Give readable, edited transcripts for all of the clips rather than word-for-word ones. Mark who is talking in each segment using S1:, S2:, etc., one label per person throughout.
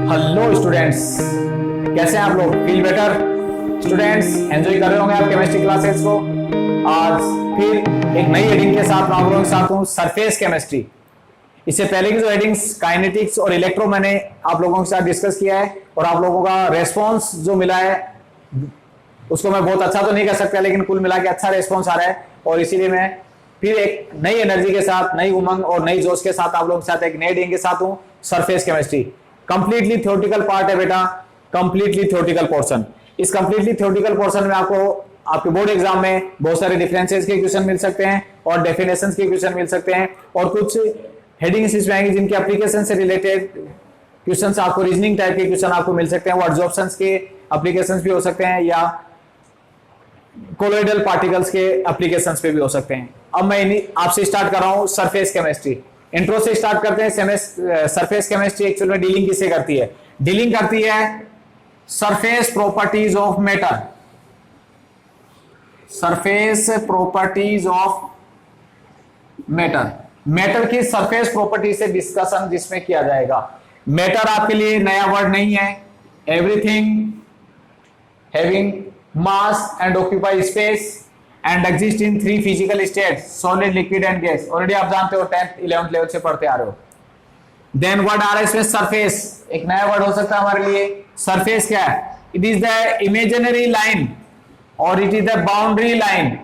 S1: Hello students, कैसे हैं आप लोग? Feel better? स्टूडेंट्स एंजॉय कर रहे होंगे आप केमिस्ट्री क्लासेस को। आज फिर एक नई हेडिंग के साथ मैं आप लोगों के साथ हूं, सरफेस केमिस्ट्री। इससे पहले की जो हेडिंग्स काइनेटिक्स और इलेक्ट्रो मैंने आप लोगों के साथ डिस्कस किया है और आप लोगों का रेस्पॉन्स जो मिला है उसको मैं बहुत अच्छा तो नहीं कह सकता, लेकिन कुल मिला के अच्छा रेस्पॉन्स आ रहा है। और इसीलिए मैं फिर एक नई एनर्जी के साथ, नई उमंग और नई जोश के साथ आप लोगों के साथ एक नई हेडिंग के साथ हूं, surface chemistry. Completely theoretical part है बेटा, कंप्लीटली थ्योरेटिकल पोर्शन। इस कंप्लीटली थ्योरेटिकल पोर्शन में आपको आपके बोर्ड एग्जाम में बहुत सारे डिफरेंसेस के क्वेश्चन मिल सकते हैं और डेफिनेशंस के क्वेश्चन मिल सकते हैं और कुछ हेडिंग्स इसमें आएंगी जिनके एप्लीकेशन से रिलेटेड क्वेश्चंस आपको, रीजनिंग टाइप के क्वेश्चन आपको मिल सकते हैं। वो एब्जॉर्प्शंस के एप्लीकेशंस भी हो सकते हैं या कोलोइडल पार्टिकल्स के एप्लीकेशंस पे भी हो सकते हैं। अब मैं आपसे स्टार्ट कर रहा हूं सरफेस केमिस्ट्री। इंट्रो से स्टार्ट करते हैं। सरफेस केमिस्ट्री एक्चुअल में डीलिंग किससे करती है? डीलिंग करती है surface properties of matter. Surface properties of matter, matter की सरफेस प्रॉपर्टी से डिस्कशन जिसमें किया जाएगा। मैटर आपके लिए नया वर्ड नहीं है। Everything having mass and occupy space and exist in three physical states, solid, liquid and gas. Already आप जानते हो, 10th 11th लेवल से पढ़ते आ रहे हो। देन वर्ड आ रहा है इसमें सरफेस, एक नया वर्ड हो सकता है हमारे लिए। सरफेस क्या है? It is the imaginary line और it is the boundary line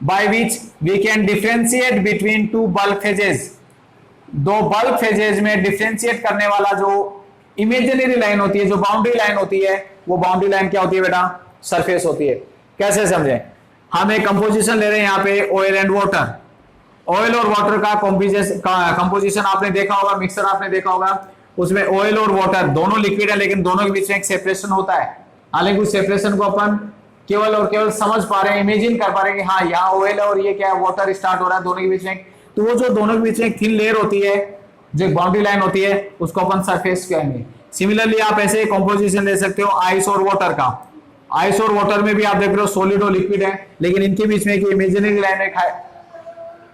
S1: by which we can differentiate between two bulk phases. दो बल्क फेजेस में डिफरेंशिएट करने वाला जो इमेजिनरी लाइन होती है, जो बाउंड्री लाइन होती है, वो बाउंड्री लाइन क्या होती है बेटा? सरफेस होती है। कैसे हम एक कंपोजिशन ले रहे हैं यहाँ पे, ऑयल एंड वाटर। ऑयल और वाटर का कंपोजिशन आपने देखा होगा, मिक्सर आपने देखा होगा। उसमें ऑयल और वाटर दोनों लिक्विड है, लेकिन दोनों के बीच में एक सेपरेशन होता है। हालांकि उस सेपरेशन को अपन केवल और केवल समझ पा रहे हैं, इमेजिन कर पा रहे हैं कि हाँ यहाँ ऑयल है और ये क्या है, वाटर स्टार्ट हो रहा है दोनों के बीच में। तो वो जो दोनों के बीच में एक थिन लेयर होती है, जो एक बाउंड्री लाइन होती है, उसको अपन सरफेस कहेंगे। सिमिलरली आप ऐसे कंपोजिशन ले सकते हो आइस और वाटर का। आइस और वाटर में भी आप देख रहे हो सॉलिड और लिक्विड है, लेकिन इनके बीच में एक इमेजिनरी लाइन है,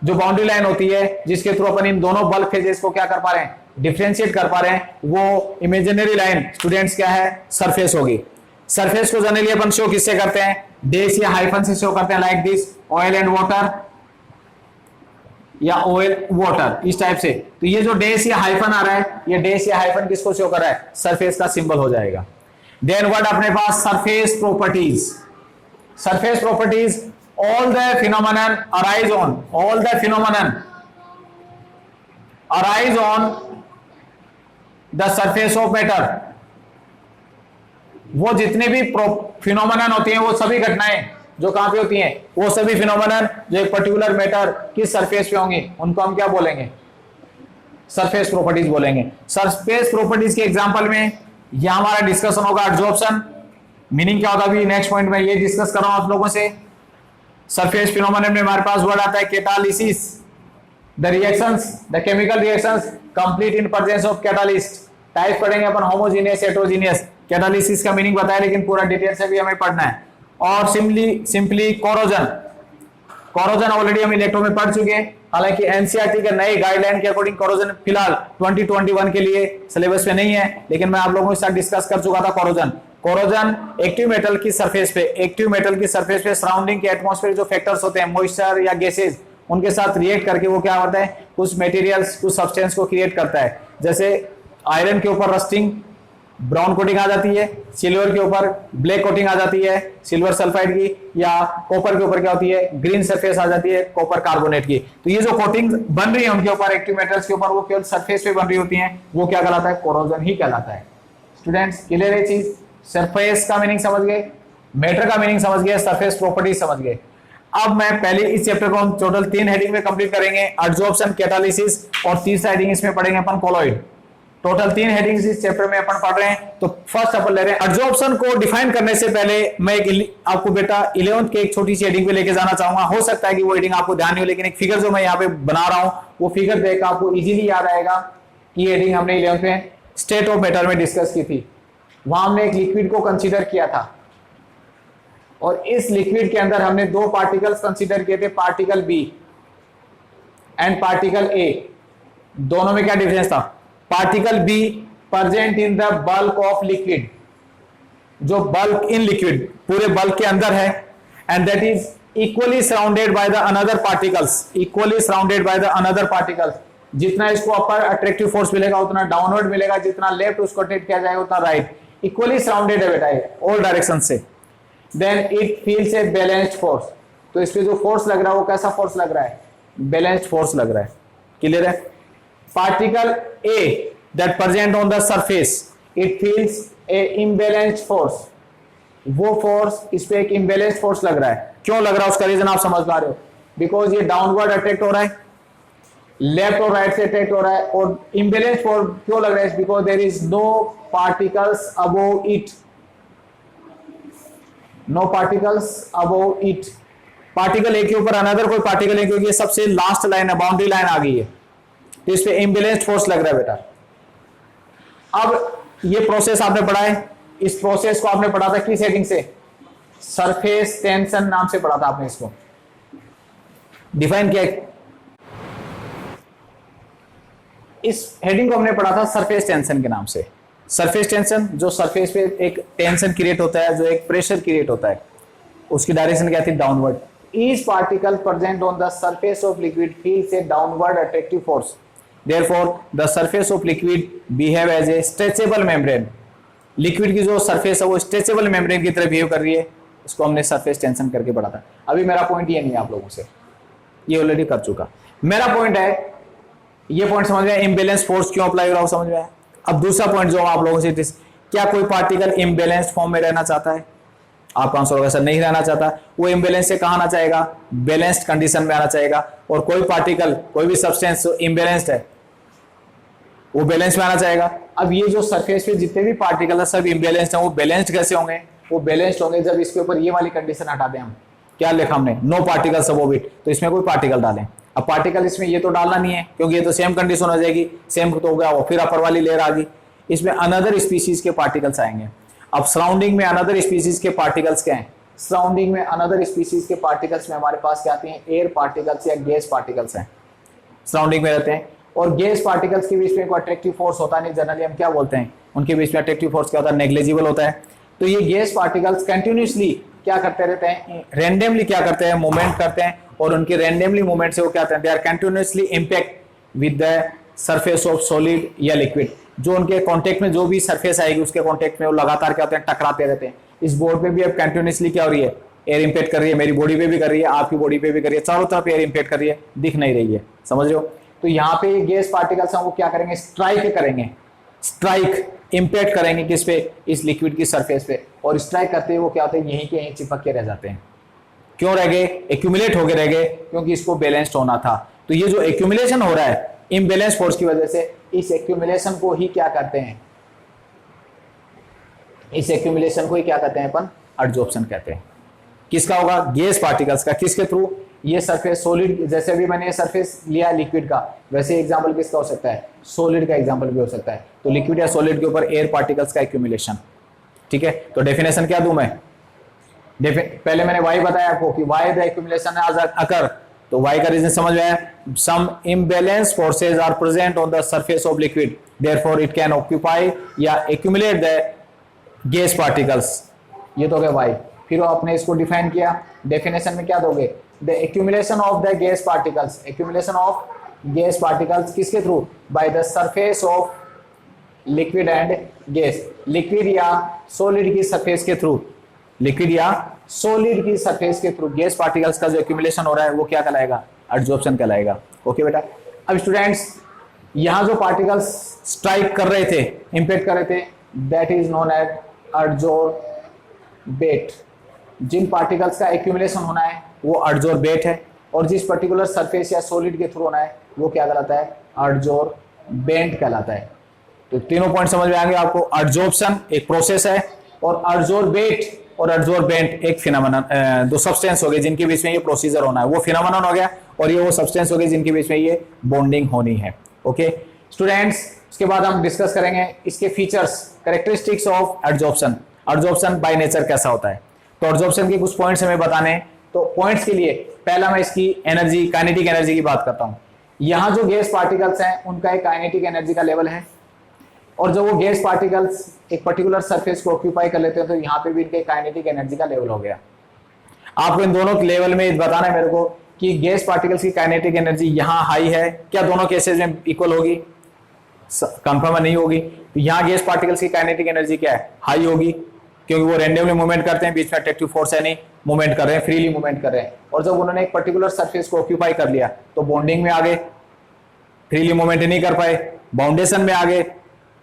S1: जो बाउंड्री लाइन होती है, जिसके थ्रू अपन इन दोनों बल्क फेजेस को क्या कर पा रहे हैं? डिफरेंशिएट कर पा रहे हैं। वो इमेजिनरी लाइन स्टूडेंट्स क्या है? सरफेस होगी। सरफेस को जनरली अपन शो किससे करते हैं? डैश या हाइफन से शो करते हैं, like this, oil and water या ऑयल वाटर, इस टाइप से। तो ये जो डैश या हाइफन आ रहा है, ये डैश या हाइफन किसको शो कर रहा है? सरफेस का सिंबल हो जाएगा। देन वर्ड अपने पास surface properties. Surface properties, all the phenomenon arise on, all the phenomenon arise on the surface of matter। वो जितने भी फिनोमेनन होती हैं, वो सभी घटनाएं जो कहां पे होती हैं, वो सभी फिनोमेनन जो एक पर्टिकुलर मैटर की सरफेस पे होंगी, उनको हम क्या बोलेंगे? सरफेस प्रॉपर्टीज बोलेंगे। सरफेस प्रॉपर्टीज के एग्जांपल में यह हमारा डिस्कशन होगा एडजॉर्प्शन। मीनिंग क्या होगा? अभी नेक्स्ट पॉइंट में ये डिस्कस कर रहा हूं आप लोगों से। सरफेस फिनोमेनन में हमारे पास वर्ड आता है catalysis, the reactions, the chemical reactions complete in presence of catalyst. Type पढ़ेंगे अपन, होमोजीनियस, हेटेरोजीनियस। कैटालिसिस का मीनिंग बताया, लेकिन पूरा डिटेल से भी हमें पढ़ना है। और सिंपली कोरोजन। कोरोजन ऑलरेडी हम इलेक्ट्रो में पढ़ चुके हैं। हालांकि एनसीईआरटी के नए गाइडलाइन के अकॉर्डिंग कोरोजन फिलहाल 2021 के लिए सिलेबस में नहीं है, लेकिन मैं आप लोगों के साथ डिस्कस कर चुका था कोरोजन। कोरोजन एक्टिव मेटल की सरफेस पे सराउंडिंग के एटमॉस्फेयर जो फैक्टर्स होते हैं, मॉइस्चर या गैसेज, उनके साथ रिएक्ट करके वो क्या होता है? कुछ मटेरियल्स, कुछ सब्सटेंस को क्रिएट करता है। जैसे आयरन के ऊपर रस्टिंग, ब्राउन कोटिंग आ जाती है। सिल्वर के ऊपर ब्लैक कोटिंग आ जाती है, सिल्वर सल्फाइड की। या कॉपर के ऊपर क्या होती है? ग्रीन सरफेस आ जाती है, कॉपर कार्बोनेट की। तो ये जो कोटिंग बन रही है उनके ऊपर, एक्टिव मेटल्स के ऊपर, वो केवल सरफेस पे बन रही होती है, वो क्या कहलाता है? कोरोजन ही कहलाता है। स्टूडेंट्स क्लियर है चीज? सरफेस का मीनिंग समझ गए, मैटर का मीनिंग समझ गए, सरफेस प्रॉपर्टीज समझ गए। अब मैं पहले इस चैप्टर को हम टोटल 3 हेडिंग में कंप्लीट करेंगे, एडजॉर्प्शन, कैटालिसिस और तीसरा हेडिंग इसमें पढ़ेंगे अपन कोलॉइड। टोटल 3 हेडिंग्स इस चैप्टर में अपन पढ़ रहे हैं। तो फर्स्ट अपन ले रहे हैं एडजॉर्प्शन को डिफाइन करने से पहले मैं आपको बेटा 11th के एक छोटी सी हेडिंग पे लेके जाना चाहूंगा। हो सकता है कि वो हेडिंग आपको ध्यान नहीं हो, लेकिन एक फिगर जो मैं यहाँ पे बना रहा हूं, वो फिगर देख आपको इजीली याद आएगा कि हेडिंग हमने 11th में स्टेट ऑफ मैटर में डिस्कस की थी। वहां हमने एक लिक्विड को कंसीडर किया था और इस लिक्विड के अंदर हमने 2 पार्टिकल्स कंसीडर किए थे, particle B and particle A. दोनों में क्या डिफरेंस था? Particle B present in the bulk of liquid, जो बल्क इन लिक्विड पूरे बल्क के अंदर है, and that is equally surrounded by the another particles, equally surrounded by the another particles. जितना इसको अपर अट्रैक्टिव फोर्स मिलेगा उतना डाउनवर्ड मिलेगा, जितना लेफ्ट उसको अट्रैक्ट किया जाएगा उतना राइट, इक्वली सराउंडेड है बेटा ये ऑल डायरेक्शन से। Then it feels a balanced force, तो इस पे जो फोर्स लग रहा है वो कैसा फोर्स लग रहा है, बैलेंस्ड फोर्स लग रहा है। क्लियर है? Particle A that present on the surface it feels A imbalanced force, वो फोर्स इस पे एक इम्बैलेंस्ड फोर्स लग रहा है। क्यों लग रहा है उसका रीजन आप समझ पा रहे हो, बिकॉज ये डाउनवर्ड अट्रैक्ट हो रहा है, लेफ्ट और राइट से अट्रैक्ट हो रहा है, और इम्बैलेंस्ड फोर्स क्यों लग रहा है, because there is no particles above it, no particles above it. Particle A के ऊपर अनदर कोई पार्टिकल है, क्योंकि ये सबसे लास्ट लाइन है, बाउंड्री लाइन आ गई है, तो इस पे इम्बैलेंस्ड फोर्स लग रहा है बेटा। अब ये प्रोसेस आपने पढ़ा है, इस प्रोसेस को आपने पढ़ा था किस हेडिंग से, सरफेस टेंशन नाम से पढ़ा था आपने, इसको डिफाइन किया। इस हेडिंग को हमने पढ़ा था सरफेस टेंशन के नाम से। सरफेस टेंशन, जो सरफेस पे एक टेंशन क्रिएट होता है, जो एक प्रेशर क्रिएट होता है, उसकी डायरेक्शन क्या थी, downward. Each particle present on the surface of liquid feels a downward attractive force, therefore the surface of liquid behave as a stretchable membrane. Liquid की जो सरफेस है वो स्ट्रेचेबल मेम्ब्रेन की तरह बिहेव कर रही है, इसको हमने सरफेस टेंशन करके पढ़ा था। अभी मेरा पॉइंट ये नहीं है आप लोगों से, ये ऑलरेडी कर चुका। मेरा पॉइंट है, ये पॉइंट समझ में आया, इम्बैलेंस फोर्स क्यों अप्लाई हो रहा है समझ में आया। अब दूसरा पॉइंट जो आप लोगों से, क्या कोई पार्टिकल इम्बैलेंस फॉर्म में रहना चाहता है, आपका आंसर होगा सर नहीं रहना चाहता। वो इम्बैलेंस से कहां आना चाहेगा, बैलेंस्ड कंडीशन में आना चाहेगा। और कोई पार्टिकल, कोई भी सब्सटेंस इम्बैलेंस्ड है वो बैलेंस में आना चाहेगा। अब ये जो सरफेस पे जितने भी पार्टिकल है सब इम्बैलेंस्ड है, वो बैलेंस्ड कैसे होंगे, वो बैलेंस्ड होंगे जब इसके ऊपर ये वाली कंडीशन हटा दें हम। क्या लिखा हमने, नो पार्टिकल्स अबव इट, तो इसमें कोई पार्टिकल डालें। अब पार्टिकल इसमें ये तो डालना नहीं है, क्योंकि ये तो सेम कंडीशन हो जाएगी, सेम तो हो गया, वो फिर अपर वाली लेयर आ गई, इसमें अनदर स्पीसीज के पार्टिकल्स आएंगे। अब सराउंडिंग में अनदर स्पीसीज के पार्टिकल्स क्या हैं, सराउंडिंग में अनदर स्पीसीज के पार्टिकल्स में हमारे पास क्या आते हैं, एयर पार्टिकल्स या गैस पार्टिकल्स हैं, सराउंडिंग में रहते हैं। और गैस पार्टिकल्स के बीच में कोई अट्रैक्टिव फोर्स होता नहीं, जनरली हम क्या बोलते हैं, उनके बीच में अट्रैक्टिव फोर्स क्या होता है, नेग्लिजिबल होता है। तो ये गैस पार्टिकल्स कंटिन्यूसली क्या करते रहते हैं, रैंडमली क्या करते हैं, मूवमेंट करते हैं, और उनके रैंडमली मूवमेंट से वो क्या करते हैं, they are continuously impact with the surface of solid या लिक्विड। जो उनके कांटेक्ट में जो भी सरफेस आएगी उसके कांटेक्ट में वो लगातार क्या होते हैं, टकराते रहते हैं। इस बोर्ड पे भी अब कंटिन्यूसली क्या हो रही है, एयर इंपैक्ट कर रही है, मेरी बॉडी पे भी कर रही है, आपकी बॉडी पे भी कर रही है, चारों तरफ एयर इंपैक्ट कर रही है, दिख नहीं रही है, समझ रहे हो। तो यहाँ पे गैस पार्टिकल्स हैं वो क्या करेंगे, स्ट्राइक करेंगे, स्ट्राइक इंपैक्ट करेंगे किस पे, इस लिक्विड की सरफेस पे, और स्ट्राइक करते हुए वो क्या होते हैं, यहीं के यहीं चिपक के रह जाते हैं। क्यों रह गए, एक्यूमुलेट होके रह गए, क्योंकि इसको बैलेंस्ड होना था। तो ये जो एक्यूमुलेशन हो रहा है इम्बैलेंस फोर्स की वजह से, इस एक्यूमुलेशन को ही क्या करते हैं, इस एक्यूमुलेशन को ही क्या कहते हैं अपन, एडजॉर्प्शन कहते हैं। किसका होगा, गैस पार्टिकल्स का, किसके थ्रू, ये सरफेस सॉलिड, जैसे अभी मैंने सरफेस लिया लिक्विड का, वैसे एग्जांपल किसका हो सकता है, सॉलिड का एग्जांपल भी हो सकता है। तो लिक्विड या सॉलिड के ऊपर एयर पार्टिकल्स का एक्यूमुलेशन। ठीक है, तो डेफिनेशन क्या दूं मैं, पहले मैंने वाई बताया आपको कि वाई द एक्यूमुलेशन अकर, तो वाई का रीजन समझ में आया, some imbalance forces are present on the surface of liquid, therefore it can occupy या एक्यूमुलेट द गैस पार्टिकल्स। ये तो हो गया वाई। फिर आपने इसको डिफाइन किया, डेफिनेशन में क्या दोगे, the accumulation of the gas particles, accumulation of gas particles किसके through, by the surface of liquid and gas, liquid या सॉलिड की सरफेस के थ्रू, लिक्विड या सॉलिड की सरफेस के थ्रू गैस पार्टिकल्स का जो एक्यूमुलेशन हो रहा है वो क्या कहलाएगा, एडजॉर्प्शन कहलाएगा। ओके बेटा, अब स्टूडेंट्स यहां जो पार्टिकल्स स्ट्राइक कर रहे थे, इंपैक्ट कर रहे थे, that is known as adsorbate. जिन पार्टिकल्स का एक्यूमुलेशन होना है वो एडजॉर्बेट है, और जिस पर्टिकुलर सरफेस या सॉलिड के थ्रू होना है वो क्या कहलाता है, एडजॉर्बेंट कहलाता है। तो तीनों पॉइंट समझ में आएंगे आपको, एडजॉर्प्शन एक प्रोसेस है, और एडजॉर्बेट और एडजॉर्बेंट एक फिनोमेनन, दो सब्सटेंस हो गए जिनके बीच में ये प्रोसीजर होना है, वो फिनोमेनन हो गया, और ये वो सब्सटेंस हो गए जिनके बीच में ये बॉन्डिंग होनी है। ओके स्टूडेंट्स, इसके बाद हम डिस्कस करेंगे इसके features, characteristics of adsorption, adsorption by nature कैसा होता है। तो एडजॉर्प्शन के कुछ पॉइंट्स हमें बताने हैं। तो पॉइंट्स के लिए पहला मैं इसकी एनर्जी, काइनेटिक एनर्जी की बात करता हूं। यहां जो गैस पार्टिकल्स हैं उनका एक काइनेटिक एनर्जी का लेवल है, और जब वो गैस पार्टिकल्स एक पर्टिकुलर सरफेस को ऑक्यूपाई कर लेते हैं तो यहाँ पे भी इनके काइनेटिक एनर्जी का लेवल हो गया। आपको इन दोनों लेवल में बताना है मेरे को कि गैस पार्टिकल्स की काइनेटिक एनर्जी यहाँ हाई है, क्या दोनों केसेस में इक्वल होगी? कंफर्म नहीं होगी। तो यहाँ गैस पार्टिकल्स की काइनेटिक एनर्जी क्या है? हाई होगी, क्योंकि वो रेंडमली मूवमेंट करते हैं, बीच में अट्रैक्टिव फोर्स है नहीं, मूवमेंट कर रहे हैं, फ्रीली मूवमेंट कर रहे हैं। और जब उन्होंने एक पर्टिकुलर सरफेस को ऑक्यूपाई कर लिया तो बॉन्डिंग में आ गए, फ्रीली मूवमेंट नहीं कर पाए, बाउंडेशन में आ गए,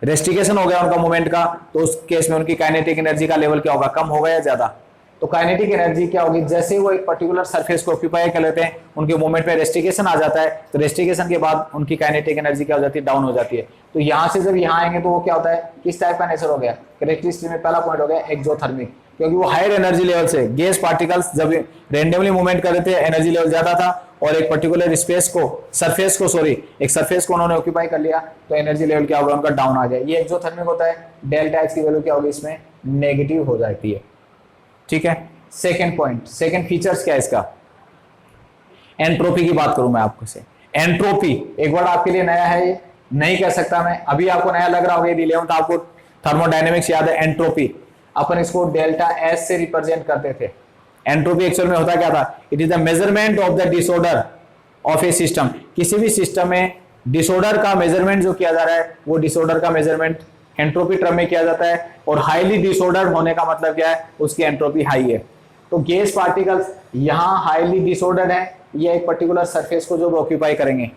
S1: रेस्ट्रिकेशन हो गया उनका मूवमेंट का, तो उस केस में उनकी काइनेटिक एनर्जी का लेवल क्या होगा? कम होगा या ज्यादा? तो काइनेटिक एनर्जी क्या होगी? जैसे वो एक पर्टिकुलर सरफेस को ऑक्यूपाई कर लेते हैं, उनके मूवमेंट में रेस्ट्रिकेशन आ जाता है, तो रेस्ट्रिकेशन के बाद उनकी काइनेटिक एनर्जी क्या हो जाती है? डाउन हो जाती है। तो यहां से जब यहाँ आएंगे तो वो क्या होता है? किस टाइप का नेचर हो गया? कैरेक्टरिस्टिक में पहला पॉइंट हो गया एक्सोथर्मिक, क्योंकि वो हायर एनर्जी लेवल से गैस पार्टिकल्स जब रेंडमली मूवमेंट कर रहे थे एनर्जी लेवल ज्यादा था, और एक पर्टिकुलर स्पेस को एक सरफेस को उन्होंने ऑक्यूपाई कर लिया तो एनर्जी लेवल क्या होगा? उनका डाउन आ गया। ये एक्सोथर्मिक होता है। डेल्टा एक्स की वैल्यू क्या होगी? इसमें नेगेटिव हो जाती है। ठीक है। सेकेंड पॉइंट, सेकेंड फीचर्स क्या है इसका? एंट्रोपी की बात करूं मैं आपको से। एंट्रोपी एक वर्ड आपके लिए नया है, ये नहीं कह सकता मैं, अभी आपको नया लग रहा होगा, 11th आपको थर्मोडायनेमिक्स याद है। एंट्रोपी अपन इसको डेल्टा एस से रिप्रेजेंट करते थे। एंट्रोपी एक्चुअल में होता क्या था? It is the measurement of the disorder of A system. किसी भी सिस्टम में डिसऑर्डर का मेजरमेंट जो किया जा रहा है वो डिसऑर्डर का मेजरमेंट एंट्रोपी टर्म में किया जाता है। और हाईली डिसऑर्डर होने का मतलब क्या है? उसकी एंट्रोपी हाई है। तो गैस पार्टिकल्स यहाँ हाईली डिसऑर्डर्ड है, ये एक पर्टिकुलर सरफेस को जो ऑक्यूपाई करेंगे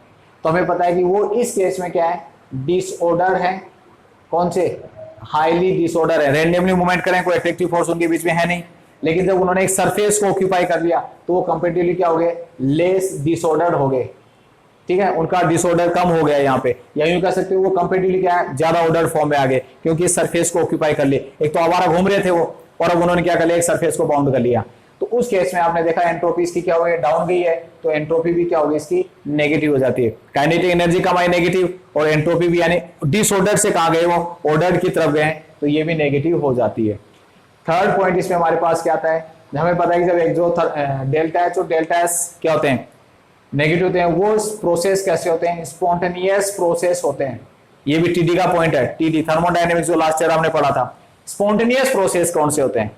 S1: तो हमें पता है कि वो इस केस में क्या है? डिसऑर्डर है। कौन से? हाईली डिसऑर्डर है। रेंडमली मूवमेंट करें, कोई अट्रैक्टिव फोर्स उनके बीच में है नहीं, लेकिन जब उन्होंने एक सरफेस को ऑक्यूपाई कर लिया तो वो कंपेरेटिवली क्या हो गए? लेस डिसऑर्डर्ड हो गए। ठीक है, उनका डिसऑर्डर कम हो गया यहाँ पे, या यूं कह सकते हो वो कंपेरेटिवली क्या है? ज्यादा ऑर्डर फॉर्म में आ गए, क्योंकि सरफेस को ऑक्यूपाई कर लिए। एक तो आवारा घूम रहे थे वो, और अब उन्होंने क्या कर लिया? एक सरफेस को बाउंड कर लिया। तो उस केस में आपने देखा एंट्रोपी इसकी क्या हो गई? डाउन गई है। तो एंट्रोपी भी क्या होगी? इसकी नेगेटिव हो जाती है। काइनेटिक एनर्जी कम आई नेगेटिव, और एंट्रोपी भी यानी डिसऑर्डर से कहां गए? वो ऑर्डर्ड की तरफ गए, तो ये भी नेगेटिव हो जाती है। थर्ड पॉइंट इसमें हमारे पास क्या आता है? हमें पता है कि जब एक डेल्टा एच और डेल्टा एस क्या होते हैं? नेगेटिव होते हैं। वो प्रोसेस कैसे होते हैं? स्पॉन्टेनियस प्रोसेस होते हैं। ये भी टीडी का पॉइंट है। टीडी थर्मोडायनेमिक्स जो लास्ट ईयर हमने पढ़ा था। स्पॉन्टेनियस प्रोसेस कौन से होते हैं?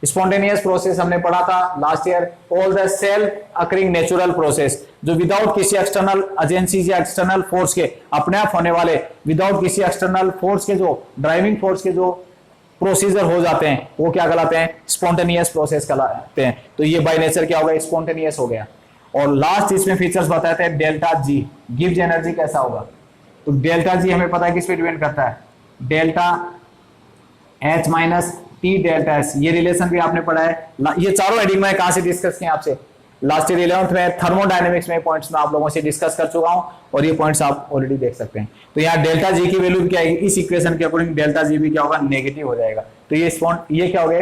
S1: स्पॉन्टेनियस प्रोसेस हमने पढ़ा था last year, all the self occurring natural process, जो विदाउट किसी एक्सटर्नल एजेंसी या एक्सटर्नल फोर्स के अपने आप होने वाले, विदाउट किसी एक्सटर्नल फोर्स के जो ड्राइविंग फोर्स के जो प्रोसीजर हो जाते हैं वो क्या कहलाते हैं? स्पॉन्टेनियस प्रोसेस कहलाते हैं। तो ये बाय नेचर क्या होगा? स्पॉन्टेनियस हो गया। और लास्ट इसमें फीचर्स बताते हैं डेल्टा जी, गिव्स एनर्जी कैसा होगा? तो डेल्टा जी हमें पता है किस पे डिपेंड करता है? Delta H minus T delta S. ये रिलेशन भी आपने पढ़ा है। ये चारों हेडिंग में कहां से डिस्कस किए आपसे? लास्ट ईयर 11th में थर्मोडायनेमिक्स में पॉइंट्स में आप लोगों से डिस्कस कर चुका हूं, और ये पॉइंट्स आप ऑलरेडी देख सकते हैं। तो यहाँ डेल्टा जी की वैल्यू क्या है? इस इक्वेशन के अकॉर्डिंग डेल्टा जी भी क्या होगा? नेगेटिव हो जाएगा। तो ये क्या हो गए?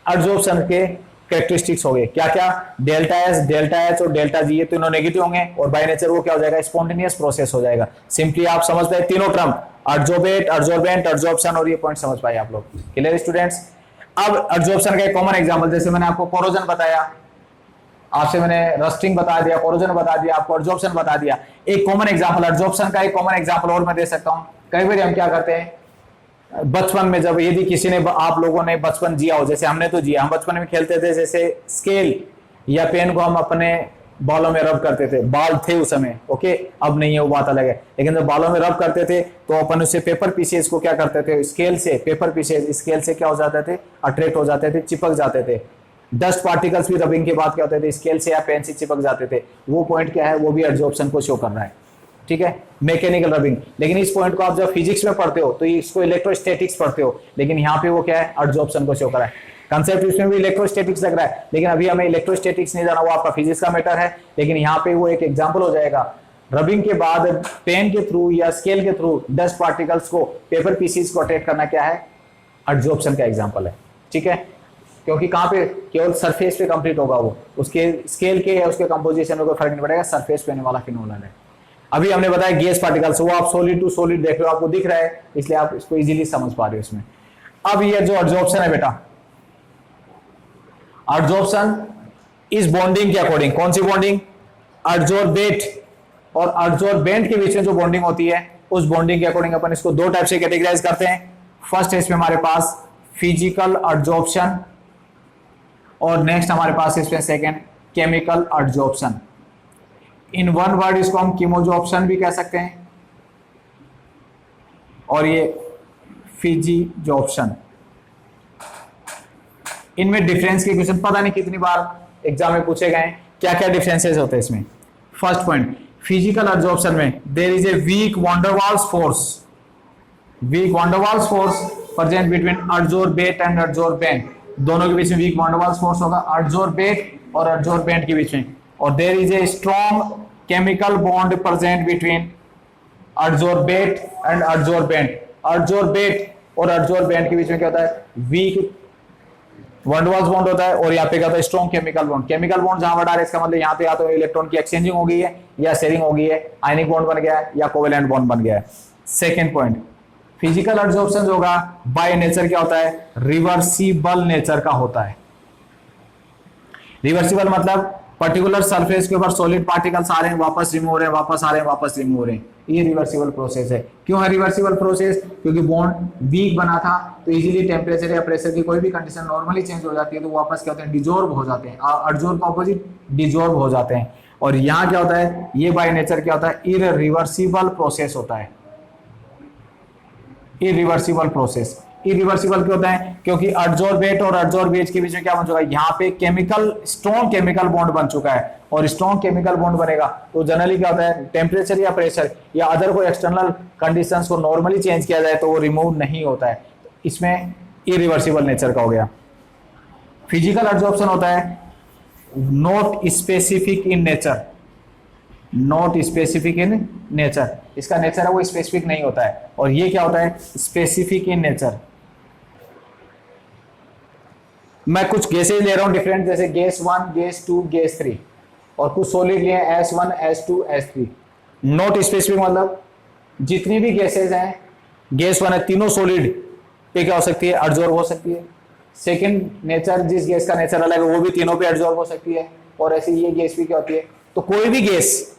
S1: एब्जॉर्प्शन के कैरेक्टरिस्टिक्स हो गए। क्या क्या? डेल्टा एस, डेल्टा एच और डेल्टा जी, ये तीनों नेगेटिव होंगे, और बाय नेचर वो क्या हो जाएगा? स्पॉन्टेनियस प्रोसेस हो जाएगा। सिंपली आप समझते हैं तीनों टर्म, एड्जॉर्बेट, एड्जॉर्बेंट, एड्जॉर्प्शन, और ये पॉइंट समझ पाए आप लोग। Clear students? अब एड्जॉर्प्शन का एक कॉमन एग्जांपल, जैसे मैंने आपको कोरोजन बताया, आपसे मैंने रस्टिंग बता दिया, कोरोजन बता दिया, आपको एड्जॉर्प्शन बता दिया। एक कॉमन एग्जांपल एड्जॉर्प्शन का, एक कॉमन एग्जांपल और मैं दे सकता हूं। कई बार हम क्या करते हैं बचपन में, जब यदि किसी ने, आप लोगों ने बचपन जिया हो, जैसे हमने तो जिया, हम बचपन में खेलते थे, जैसे स्केल या पेन को हम अपने बालों में रब करते थे। बाल थे उस समय, ओके, अब नहीं है, वो बात अलग है। लेकिन जब बालों में रब करते थे तो अपन उससे पेपर पीसेस को क्या करते थे? स्केल से, पेपर पीसेस स्केल से क्या हो जाते थे? अट्रैक्ट हो जाते थे, चिपक जाते थे। डस्ट पार्टिकल्स भी रबिंग के बाद क्या होते थे? स्केल से या पेन से चिपक जाते थे। वो पॉइंट क्या है? वो भी एड्जॉर्प्शन को शो कर रहा है। ठीक है, मैकेनिकल रबिंग। लेकिन इस पॉइंट को आप जब फिजिक्स में पढ़ते हो तो इसको इलेक्ट्रोस्टैटिक्स पढ़ते हो, लेकिन यहाँ पे वो क्या है? एड्जॉर्प्शन को शो कर रहा है। कंसेप्ट इसमें भी इलेक्ट्रोस्टैटिक्स लग रहा है, लेकिन अभी हमें इलेक्ट्रोस्टैटिक्स नहीं जाना, वो आपका फिजिक्स का मैटर है। लेकिन यहाँ पे वो एक एग्जांपल हो जाएगा, रबिंग के बाद पेन के थ्रू या स्केल के थ्रू डस्ट पार्टिकल्स को, पेपर पीसीज को अट्रैक्ट करना क्या है? एड्जॉर्प्शन का एग्जांपल है। ठीक है, क्योंकि कहाँ पे? केवल सरफेस पे कंप्लीट होगा वो, उसके स्केल के या उसके कंपोजिशन में कोई फर्क नहीं पड़ेगा, सरफेस पे होने वाला फिनोमेनन है। अभी हमने बताया गैस पार्टिकल्स, वो आप सॉलिड टू सॉलिड देख रहे हो, आपको दिख रहा है, इसलिए आप इसको इजीली समझ पा रहे हो इसमें। अब ये जो एड्जॉर्प्शन है बेटा, एड्जॉर्प्शन इस बॉन्डिंग के अकॉर्डिंग, कौन सी बॉन्डिंग? एड्जॉर्बेट और एड्जॉर्बेंट के बीच में जो बॉन्डिंग होती है उस बॉन्डिंग के अकॉर्डिंग अपन इसको दो टाइप से कैटेगराइज करते हैं। फर्स्ट है इसमें हमारे पास फिजिकल एडजॉर्प्शन और नेक्स्ट हमारे पास इसमें second chemical adsorption. In one word इसको हम कीमोजॉर्प्शन भी कह सकते हैं और ये फिजिजॉर्प्शन। इनमें डिफरेंस के क्वेश्चन पता नहीं कितनी बार एग्जाम में पूछे गए, क्या क्या डिफरेंसेस होते हैं इसमें। फर्स्ट पॉइंट, फिजिकल एडजॉर्प्शन में there is a weak van der Waals force, weak van der Waals force present between adsorbate and adsorbent, दोनों के बीच में weak van der Waals force होगा एडजॉर्बेट और एडजॉर्बेंट के बीच में। और there is a strong chemical bond present between adsorbate and adsorbent, adsorbate और एडजॉर्बेंट के बीच में क्या होता है, weak van der Waals bond होता है और यहाँ पे क्या होता है, strong chemical bond. Chemical bond जहां बढ़ा रहे इसका मतलब यहाँ पे या तो इलेक्ट्रॉन की एक्सचेंजिंग हो गई है या शेयरिंग हो गई है, आयनिक बॉन्ड बन गया है या कोवेलेंट बॉन्ड बन गया है। सेकेंड पॉइंट, फिजिकल एडजॉर्प्शन जो होगा बाय नेचर क्या होता है, रिवर्सिबल नेचर का होता है। रिवर्सिबल मतलब पर्टिकुलर सरफेस के ऊपर सॉलिड पार्टिकल्स आ रहे हैं, वापस रिमूव हो रहे हैं, वापस आ रहे हैं, वापस रिमूव हो रहे हैं, ये रिवर्सिबल प्रोसेस है। क्यों है रिवर्सिबल प्रोसेस, क्योंकि बॉन्ड वीक बना था तो इजीली टेम्परेचर या प्रेशर की कोई भी कंडीशन नॉर्मली चेंज हो जाती है तो वापस क्या होते हैं, डिजॉर्ब हो जाते हैं। एडजॉर्ब का ऑपोजिट डिजॉर्ब हो जाते हैं। और यहाँ क्या होता है, ये बाय नेचर क्या होता है, इररिवर्सिबल प्रोसेस होता है। इररिवर्सिबल प्रोसेस, इरिवर्सिबल क्यों होता है, क्योंकि एडजॉर्बेट और एडजॉर्बेट के बीच में क्या बन चुका है, यहाँ पे केमिकल स्ट्रॉन्ग केमिकल बॉन्ड बन चुका है। और स्ट्रॉन्ग केमिकल बॉन्ड बनेगा तो जनरली क्या होता है, टेम्परेचर या प्रेशर या अदर कोई एक्सटर्नल कंडीशंस को नॉर्मली चेंज किया जाए तो वो रिमूव नहीं होता है। इसमें इरिवर्सिबल नेचर का हो गया। फिजिकल एडजॉर्प्शन होता है not specific in nature, not specific in nature, इसका नेचर है वो स्पेसिफिक नहीं होता है। और ये क्या होता है, स्पेसिफिक इन नेचर। मैं कुछ गैसेज ले रहा हूं डिफरेंट, जैसे गैस 1, गैस 2, गैस 3 और कुछ सॉलिड लिए S1, S2, S3। Not specific मतलब जितनी भी गैसेज हैं, गैस 1 है, तीनों सॉलिड पे क्या हो सकती है, एडजॉर्ब हो सकती है। सेकंड नेचर, जिस गैस का नेचर अलग है वो भी तीनों पे एडजॉर्ब हो सकती है। और ऐसे ये गैस भी क्या होती है, तो कोई भी गैस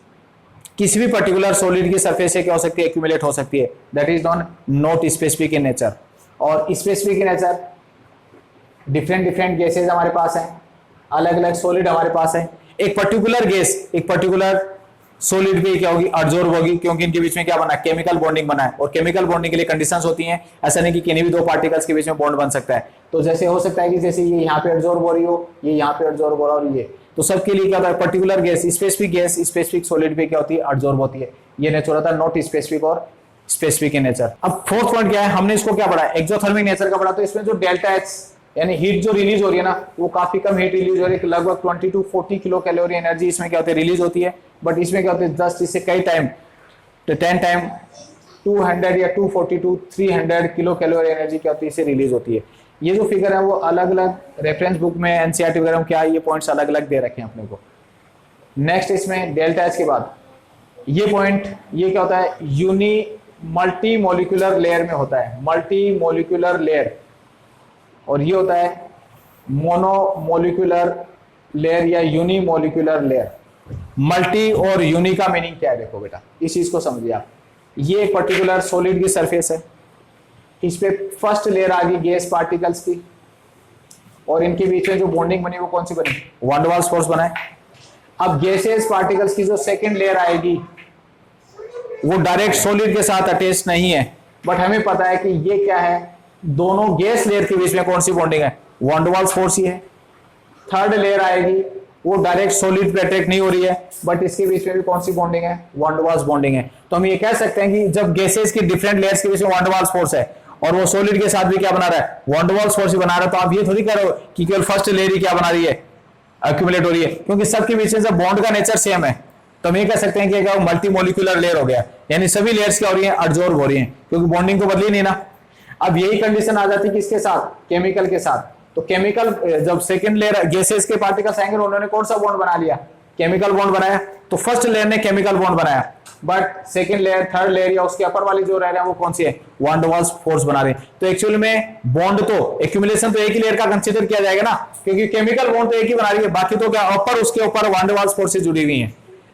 S1: किसी भी पर्टिकुलर सॉलिड की सरफेस से क्या हो सकती है, एक्यूमुलेट हो सकती है। That is not specific in nature. और specific in nature different different gases हमारे पास हैं, अलग अलग सॉलिड हमारे पास है। एक पर्टिकुलर गैस एक पर्टिकुलर सॉलिड पे क्या होगी, एडजॉर्ब होगी, क्योंकि इनके बीच में क्या बना है, केमिकल बॉन्डिंग बना है। और केमिकल बॉन्डिंग के लिए कंडीशंस होती हैं, ऐसा नहीं कि किन्हीं भी दो पार्टिकल्स के बीच में बॉन्ड बन सकता है। तो जैसे हो सकता है कि जैसे ये यहाँ पे एडजॉर्ब हो रही हो, ये यहाँ पे एडजॉर्ब हो रहा हो, ये तो सबके लिए क्या होता है, पर्टिकुलर गैस स्पेसिफिक सॉलिड पे क्या होती है, एडजॉर्ब होती है। ये नेचर होता है नॉट स्पेसिफिक और स्पेसिफिक इन नेचर। अब फोर्थ पॉइंट क्या है, हमने इसको क्या पढ़ा, एक्सोथर्मिक नेचर का पढ़ा। तो इसमें जो डेल्टा एच यानी हीट जो रिलीज हो रही है ना, वो काफी कम हीट रिलीज हो रही है, लगभग 20 to 40 किलो कैलोरी एनर्जी इसमें क्या होती है, रिलीज होती है। बट इसमें क्या होता है, 10 इससे कई टाइम, तो 10 टाइम 200 या 240 to 300 किलो कैलोरी एनर्जी क्या होती है, इससे रिलीज होती है। ये जो फिगर है वो अलग अलग रेफरेंस बुक में, एनसीईआरटी वगैरह में क्या ये पॉइंट्स अलग अलग दे रखे हैं अपने को। नेक्स्ट इसमें डेल्टा एच के बाद ये पॉइंट, ये क्या होता है, मल्टी मोलिकुलर लेयर में होता है, मल्टी मोलिकुलर लेयर। और ये होता है मोनोमोलिकुलर लेयर या यूनिमोलिकुलर लेयर। मल्टी और यूनि का मीनिंग क्या है, देखो बेटा इस चीज को समझिए आप। ये एक पर्टिकुलर सॉलिड की सरफेस है, इस पे फर्स्ट लेयर आ गई गैस पार्टिकल्स की, और इनके बीच में जो बॉन्डिंग बनी वो कौन सी बनी, वैन डर वाल्स फोर्स बना है। अब गैसेस पार्टिकल्स की जो सेकंड लेयर आएगी वो डायरेक्ट सॉलिड के साथ अटैच नहीं है, बट हमें पता है कि ये क्या है, दोनों गैस लेयर के बीच में कौन सी बॉन्डिंग है, वैन डर वाल्स फोर्स ही है। थर्ड लेयर आएगी वो डायरेक्ट सॉलिड पे अटैक नहीं हो रही है, बट इसके बीच में भी कौन सी बॉन्डिंग है, वैन डर वाल्स बॉन्डिंग है। तो हम ये कह सकते हैं कि जब गैसेस की डिफरेंट लेयर्स के बीच में वैन डर वाल्स फोर्स है और वो सॉलिड के साथ भी क्या बना रहा है, वैन डर वाल्स फोर्स ही बना रहा है, तो आप ये थोड़ी कह रहे हो कि केवल फर्स्ट लेयर ही क्या बना रही है, एक्यूमुलेट हो रही है, क्योंकि सबके बीच में बॉन्ड का नेचर सेम है। तो हम ये कह सकते हैं कि क्या मल्टी मोलिकुलर लेयर हो गया, यानी सभी लेयर्स क्या हो रही है, एडजॉर्ब हो रही है, क्योंकि बॉन्डिंग तो बदली नहीं ना। अब यही कंडीशन आ जाती है किसके साथ, केमिकल के साथ। तो केमिकल जब सेकंड लेयर गैसेस के पार्टिकल्स आएंगे उन्होंने कौन सा बॉन्ड बना लिया, केमिकल बॉन्ड बनाया। तो फर्स्ट लेयर ने केमिकल बॉन्ड बनाया, but second layer third layer या उसके अपर वाली जो रह रहे हैं वो कौन सी है, वैन डर वाल्स फोर्स बना रहे हैं। तो एक्चुअली में बॉन्ड तो एक्यूमुलेशन तो एक ही लेयर का कंसीडर किया जाएगा ना, क्योंकि केमिकल बॉन्ड तो एक ही बना रही है, बाकी तो क्या ऊपर उसके ऊपर वैन डर वाल्स फोर्स से जुड़ी हुई है।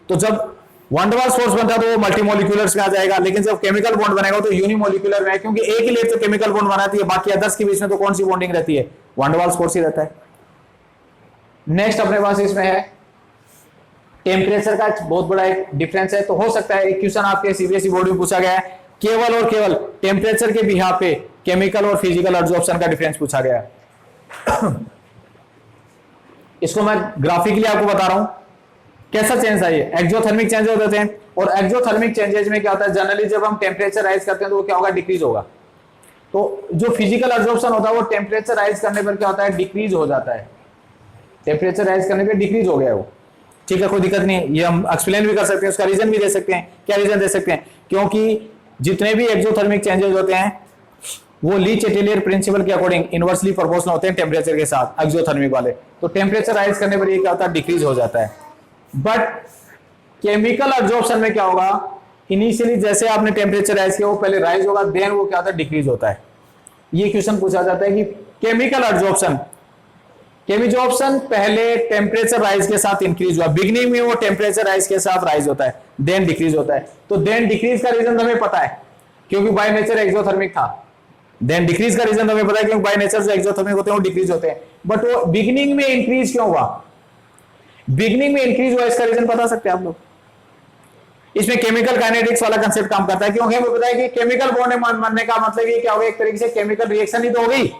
S1: तो जब वनडवाल्स फोर्स बनता है तो वो मल्टीमोलिकुलर्स में आ जाएगा, लेकिन जब केमिकल बॉन्ड बनेगा तो यूनिमोलिकुलर में है, क्योंकि एक ही लेयर तो केमिकल बॉन्ड बनाती है, बाकी अदर्स के बीच में तो कौन सी बॉन्डिंग रहती है, वनडवाल्स फोर्स ही रहता है। नेक्स्ट अपने पास इसमें है टेम्परेचर का बहुत बड़ा एक डिफरेंस है, तो हो सकता है एक क्वेश्चन आपके सीबीएसई बोर्ड में पूछा गया है, केवल और केवल टेम्परेचर के बिहाफ पे केमिकल और फिजिकल एब्जॉर्प्शन का डिफरेंस पूछा गया है। इसको मैं ग्राफिकली आपको बता रहा हूं कैसा चेंज है। ये एक्सोथर्मिक चेंज होते हैं, और एक्सोथर्मिक चेंजेस में क्या होता है, जनरली जब हम टेम्परेचर राइज करते हैं तो वो क्या होगा, डिक्रीज होगा। तो जो फिजिकल एब्जॉर्प्शन होता है वो टेम्परेचर राइज करने पर क्या होता है, डिक्रीज हो जाता है। टेम्परेचर राइज करने पर डिक्रीज हो गया वो, ठीक है, कोई दिक्कत नहीं है, ये हम एक्सप्लेन भी कर सकते हैं, उसका रीजन भी दे सकते हैं। क्या रीजन दे सकते हैं, क्योंकि जितने भी एक्सोथर्मिक चेंजेस होते हैं वो ली चेटेलियर प्रिंसिपल के अकॉर्डिंग इनवर्सली प्रोपोर्शनल होते हैं टेम्परेचर के साथ, एक्सोथर्मिक वाले। तो टेम्परेचर राइज करने पर ये क्या होता है, डिक्रीज हो जाता है। बट केमिकल एब्जॉर्प्शन में क्या होगा, इनिशियली जैसे आपने टेम्परेचर राइज किया वो पहले राइज होगा, देन वो क्या होता है, डिक्रीज होता है। ये क्वेश्चन पूछा जाता है कि केमिकल एब्जॉर्प्शन पहले टेम्परेचर राइज के साथ इंक्रीज हुआ, बिगिनिंग में वो टेम्परेचर राइज के साथ राइज होता है, देन डिक्रीज होता है। तो देन डिक्रीज का रीजन हमें पता है, क्योंकि बाय नेचर एक्सोथर्मिक था। देन डिक्रीज का रीजन हमें पता है, क्योंकि बाय नेचर जो एक्सोथर्मिक होते हैं वो डिक्रीज होते हैं। बट वो बिगिनिंग में इंक्रीज क्यों हुआ, बिगिनिंग में इंक्रीज हुआ, इसका रीजन बता सकते हैं आप लोग। इसमें केमिकल काइनेटिक्स वाला कंसेप्ट काम करता है, क्योंकि हमें पता है कि केमिकल बॉन्ड बनने का मतलब ये क्या होगा, एक तरीके से केमिकल रिएक्शन ही तो हो गई।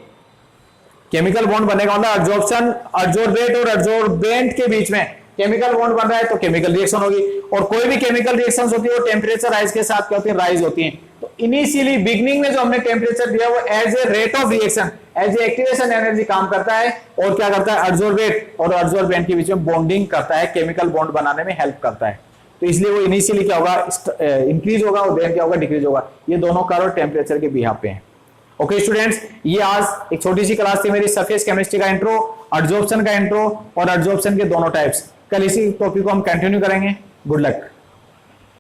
S1: केमिकल बॉन्ड बनने का मतलब एब्जॉर्प्शन, एब्जॉर्बेट और एब्जॉर्बेंट के बीच में केमिकल बॉन्ड बन रहा है तो केमिकल रिएक्शन होगी। और कोई भी केमिकल रिएक्शंस होती है वो टेम्परेचर राइज के साथ क्या होती है, राइज होती हैं। तो इनिशियली बिगिनिंग में जो हमने टेम्परेचर दिया वो as a rate of reaction, as a activation energy काम करता है, और क्या करता है, एब्जॉर्बेट और एब्जॉर्बेंट के बीच में बॉन्डिंग करता है, केमिकल बॉन्ड बनाने में हेल्प करता है। तो इसलिए वो इनिशियली क्या होगा, इंक्रीज होगा, और देन क्या होगा, डिक्रीज होगा। ये दोनों कारण टेम्परेचर के बिहाफ पे हैं। ओके स्टूडेंट्स, ये आज एक छोटी सी क्लास थी मेरी, सरफेस केमिस्ट्री का इंट्रो, एब्जॉर्प्शन का इंट्रो और एब्जॉर्प्शन के दोनों टाइप्स। कल इसी टॉपिक को हम कंटिन्यू करेंगे। Good luck.